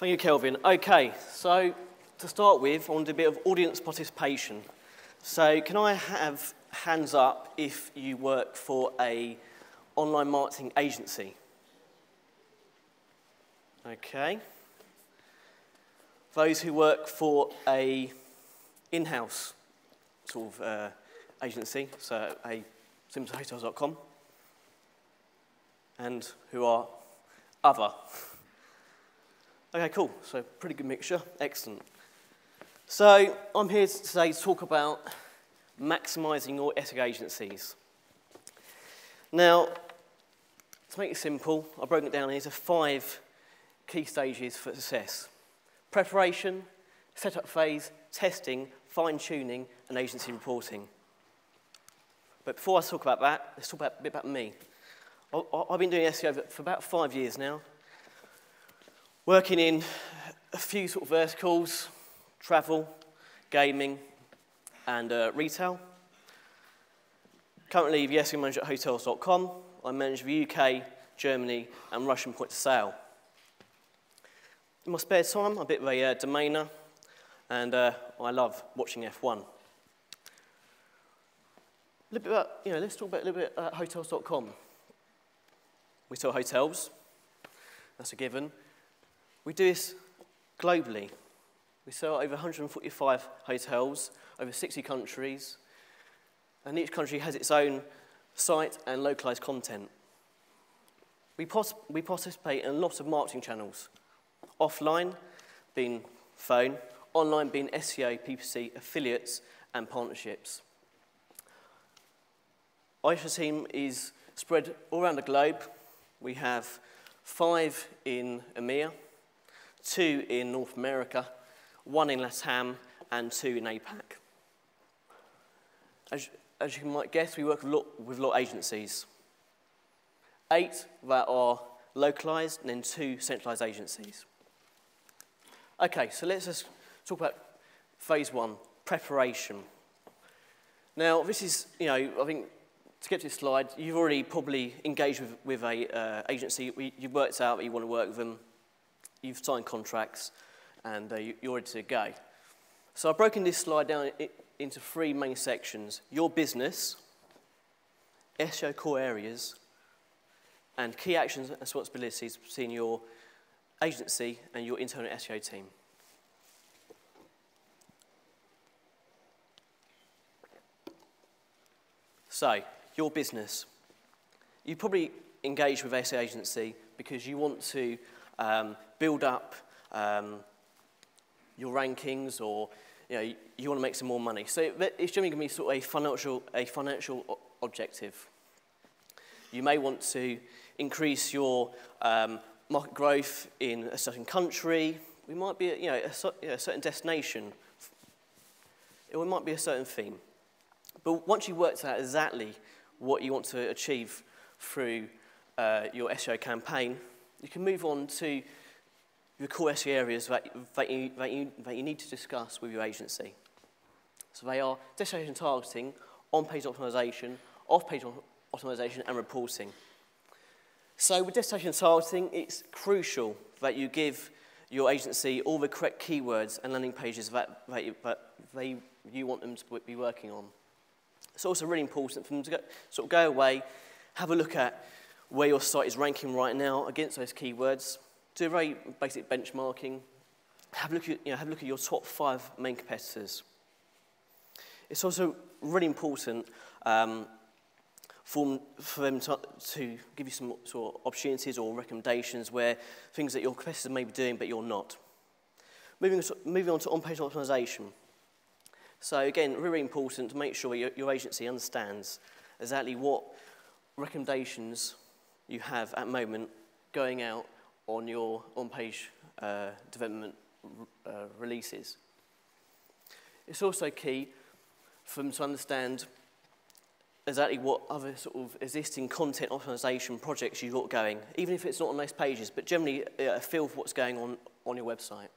Thank you, Kelvin. Okay, so to start with, I want to do a bit of audience participation. So can I have hands up if you work for an online marketing agency? Okay. Those who work for a in-house sort of agency, so a simplehotels.com, and who are other. Okay, cool. So pretty good mixture. Excellent. So I'm here today to talk about maximising your SEO agencies. Now, to make it simple, I've broken it down into 5 key stages for success: preparation, setup phase, testing, fine-tuning, and agency reporting. But before I talk about that, let's talk a bit about me. I've been doing SEO for about 5 years now, working in a few sort of verticals: travel, gaming, and retail. Currently the SEO manager at hotels.com. I manage the UK, Germany, and Russian point of sale. In my spare time, I'm a bit of a domainer, and I love watching F1. A little bit about, let's talk about a little bit about hotels.com. We sell hotels, that's a given. We do this globally. We sell over 145 hotels, over 60 countries, and each country has its own site and localized content. We participate in a lot of marketing channels, offline being phone, online being SEO, PPC, affiliates, and partnerships. Our team is spread all around the globe. We have 5 in EMEA, 2 in North America, 1 in LATAM, and 2 in APAC. As you might guess, we work with a lot of agencies. 8 that are localized, and then 2 centralized agencies. Okay, so let's just talk about phase 1, preparation. Now, this is, I think, to get to this slide, you've already probably engaged with an agency. You've worked out that you want to work with them. You've signed contracts, and you're ready to go. So I've broken this slide down into 3 main sections: your business, SEO core areas, and key actions and responsibilities between your agency and your internal SEO team. So, your business. You probably engage with an SEO agency because you want to build up your rankings, or you want to make some more money. So it's generally going to be sort of a financial objective. You may want to increase your market growth in a certain country. It might be a certain destination. It might be a certain theme. But once you've worked out exactly what you want to achieve through your SEO campaign, you can move on to the core SEO areas that you need to discuss with your agency. So they are destination targeting, on-page optimization, off-page optimization, and reporting. So with destination targeting, it's crucial that you give your agency all the correct keywords and landing pages that you want them to be working on. It's also really important for them to go away, have a look at where your site is ranking right now against those keywords, do a very basic benchmarking, have a look at your top 5 main competitors. It's also really important for them to give you some sort of opportunities or recommendations where things that your competitors may be doing but you're not. Moving on to on-page optimization. So again, really important to make sure your agency understands exactly what recommendations you have at the moment going out on your on-page development releases. It's also key for them to understand exactly what other sort of existing content optimization projects you've got going, even if it's not on those pages, but generally a feel for what's going on your website.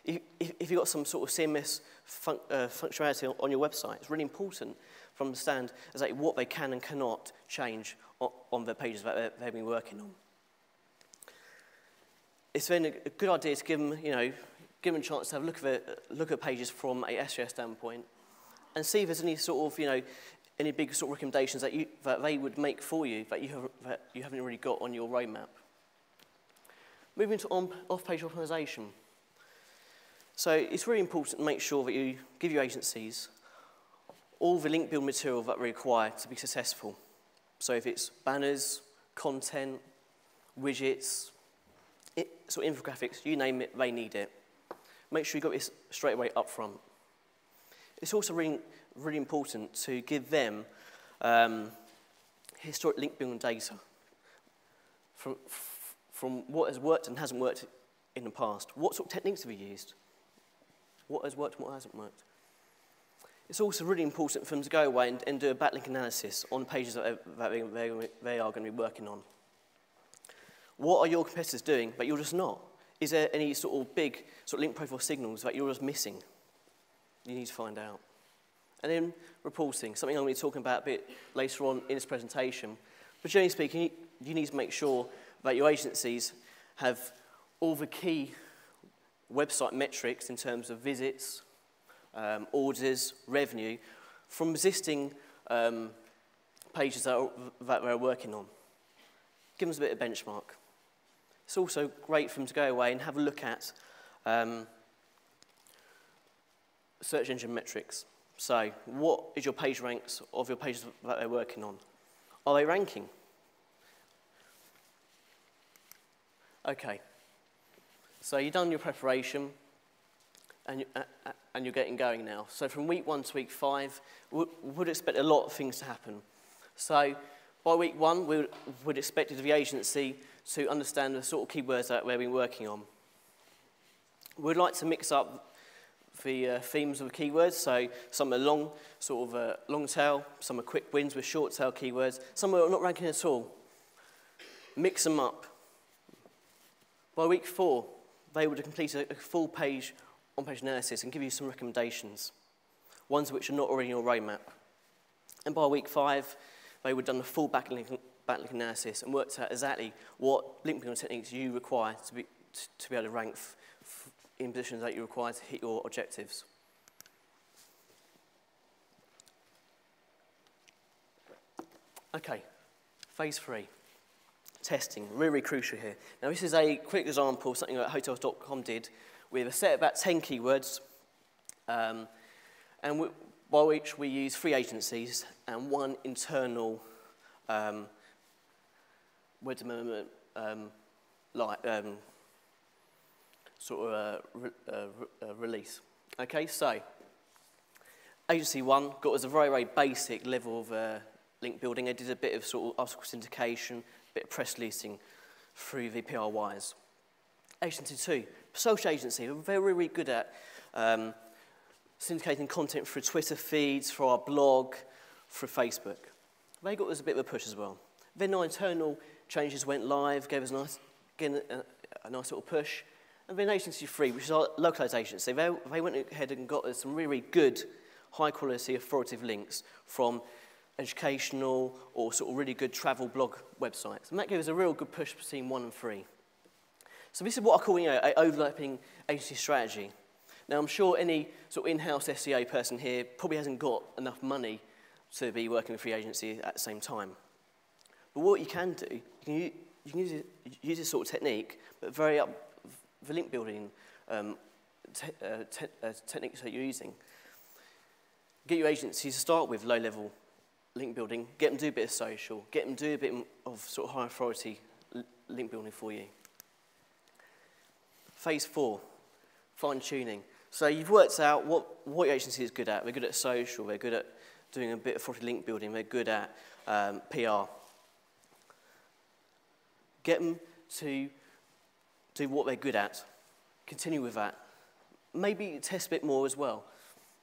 If you've got some sort of CMS functionality on your website, it's really important to understand exactly what they can and cannot change on the pages that they've been working on. it's then a good idea to give them, give them a chance to have a look at pages from a SEO standpoint, and see if there's any sort of, any big sort of recommendations that they would make for you that you haven't already got on your roadmap. Moving to off-page optimization. So it's really important to make sure that you give your agencies all the link build material that they require to be successful. So if it's banners, content, widgets, sort of infographics, you name it, they need it. Make sure you got this straight away up front. It's also really, really important to give them historic link building data from what has worked and hasn't worked in the past. What sort of techniques have you used? What has worked and what hasn't worked? It's also really important for them to go away and do a backlink analysis on pages that they are going to be working on. What are your competitors doing but you're just not? Is there any sort of big sort of link profile signals that you're just missing? You need to find out. And then reporting, something I'm going to be talking about a bit later on in this presentation. But generally speaking, you need to make sure that your agencies have all the key website metrics in terms of visits, orders, revenue, from existing pages that they're working on. Give them a bit of benchmark. It's also great for them to go away and have a look at search engine metrics. So, what is your page ranks of your pages that they're working on? Are they ranking? Okay. So you've done your preparation, and you're getting going now. So from week 1 to week 5, we would expect a lot of things to happen. So by week 1, we would expect the agency to understand the sort of keywords that we've been working on. We'd like to mix up the themes of the keywords. So some are long, sort of long tail, some are quick wins with short tail keywords, some are not ranking at all. Mix them up. By week 4, they would complete a full page on-page analysis and give you some recommendations, ones which are not already in your roadmap. And by week 5, they would have done a full backlink analysis and worked out exactly what link building techniques you require to be able to rank in positions that you require to hit your objectives. Okay, phase 3. Testing, really, really crucial here. Now, this is a quick example of something that Hotels.com did with a set of about 10 keywords, and by which we use 3 agencies and 1 internal word development release. Okay, so agency 1 got us a very, very basic level of link building. They did a bit of sort of article syndication, bit of press releasing through the PRYs. Agency 2, social agency, we're very, very good at syndicating content through Twitter feeds, through our blog, through Facebook. They got us a bit of a push as well. Then our internal changes went live, gave us a nice little push. And then agency 3, which is our localized agency, they went ahead and got us some really, really good, high-quality, authoritative links from educational or sort of really good travel blog websites. And that gave us a real good push between 1 and 3. So this is what I call, an overlapping agency strategy. Now, I'm sure any sort of in-house SEO person here probably hasn't got enough money to be working with 3 agencies at the same time. But what you can do, you can use this sort of technique, but vary up the link building techniques that you're using. Get your agencies to start with low-level link building, get them to do a bit of social, get them to do a bit of sort of high authority link building for you. Phase 4, fine-tuning. So you've worked out what your agency is good at. They're good at social, they're good at doing a bit of authority link building, they're good at PR. Get them to do what they're good at. Continue with that. Maybe test a bit more as well.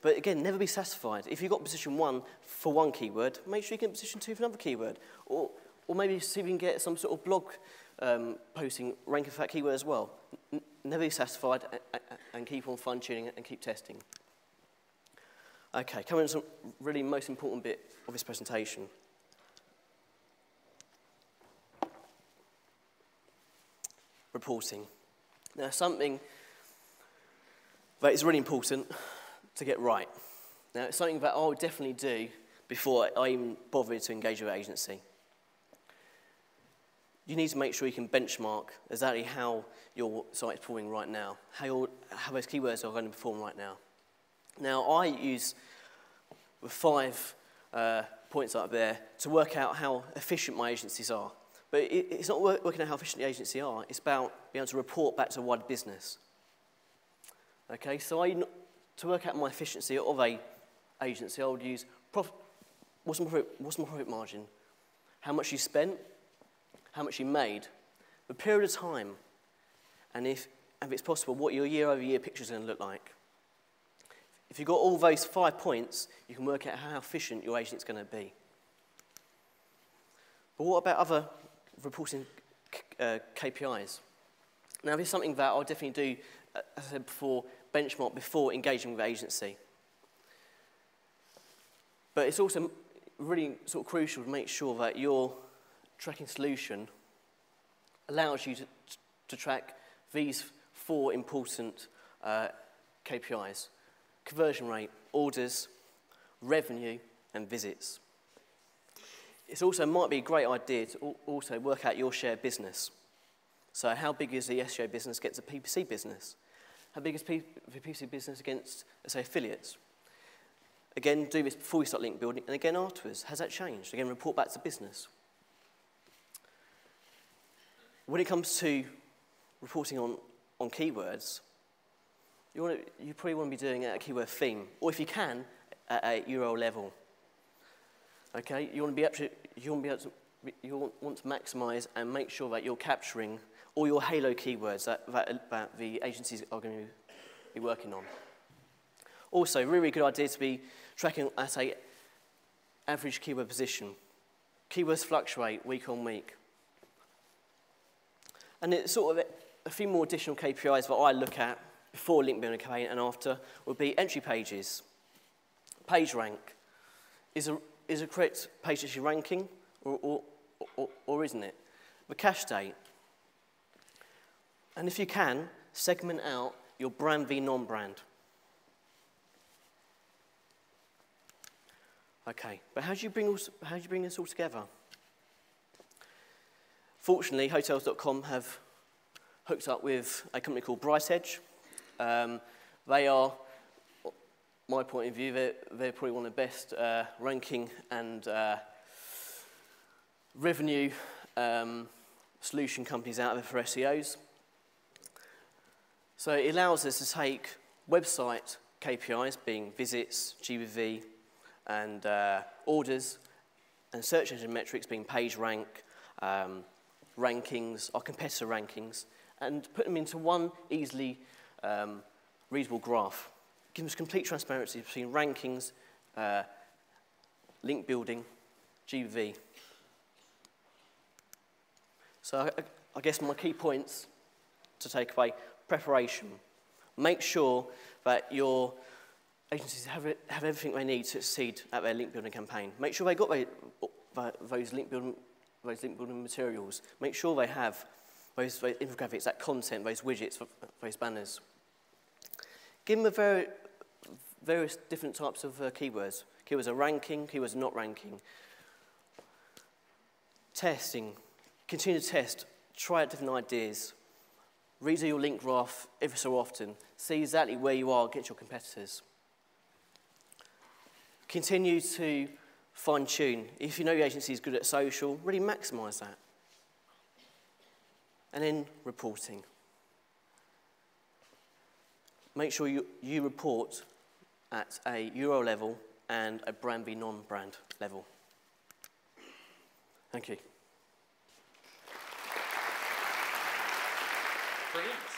But again, never be satisfied. If you've got position 1 for 1 keyword, make sure you get position 2 for another keyword. Or maybe see if you can get some sort of blog posting ranking for that keyword as well. Never be satisfied and keep on fine-tuning it and keep testing. Okay, coming to the really most important bit of this presentation. Reporting. Now, something that is really important to get right. Now, it's something that I would definitely do before I even bother to engage with an agency. You need to make sure you can benchmark exactly how your site is performing right now, how those keywords are going to perform right now. Now, I use 5 points up there to work out how efficient my agencies are. But it's not working out how efficient the agency are, it's about being able to report back to wider business. Okay, so to work out my efficiency of a agency, I would use what's my profit margin, how much you spent, how much you made, the period of time, and if it's possible, what your year-over-year picture is going to look like. If you've got all those 5 points, you can work out how efficient your agent is going to be. But what about other reporting KPIs? Now, this is something that I'll definitely do, as I said before, benchmark before engaging with the agency. But it's also really sort of crucial to make sure that your tracking solution allows you to track these 4 important KPIs: conversion rate, orders, revenue, and visits. It also might be a great idea to also work out your share business. So how big is the SEO business against the PPC business? How big is the PPC business against, let's say, affiliates? Again, do this before you start link building, and again afterwards. Has that changed? Again, report back to business. When it comes to reporting on keywords, you probably want to be doing it at a keyword theme, or if you can, at a URL level. Okay, you want to maximise and make sure that you're capturing all your halo keywords that the agencies are going to be working on. Also, really good idea to be tracking at an average keyword position. Keywords fluctuate week on week. And it's sort of a few more additional KPIs that I look at before link building campaign and after would be entry pages, page rank. Is a correct page actually ranking or isn't it? The cache date. And if you can, segment out your brand v non-brand. Okay, but how do you bring this all together? Fortunately, Hotels.com have hooked up with a company called Bright Edge. They are, my point of view, they're probably one of the best ranking and revenue solution companies out there for SEOs. So it allows us to take website KPIs, being visits, GBV, and orders, and search engine metrics, being page rank, rankings, or competitor rankings, and put them into one easily readable graph. Gives us complete transparency between rankings, link building, GBV. So I guess my key points to take away: preparation. Make sure that your agencies have everything they need to succeed at their link building campaign. Make sure they got those link building materials. Make sure they have those infographics, that content, those widgets, those banners. Give them various different types of keywords. Keywords are ranking, keywords are not ranking. Testing. Continue to test. Try out different ideas. Redo your link graph every so often. See exactly where you are against your competitors. Continue to fine-tune. If you know your agency is good at social, really maximise that. And then reporting. Make sure you report at a URL level and a brand v non-brand level. Thank you. Brilliant.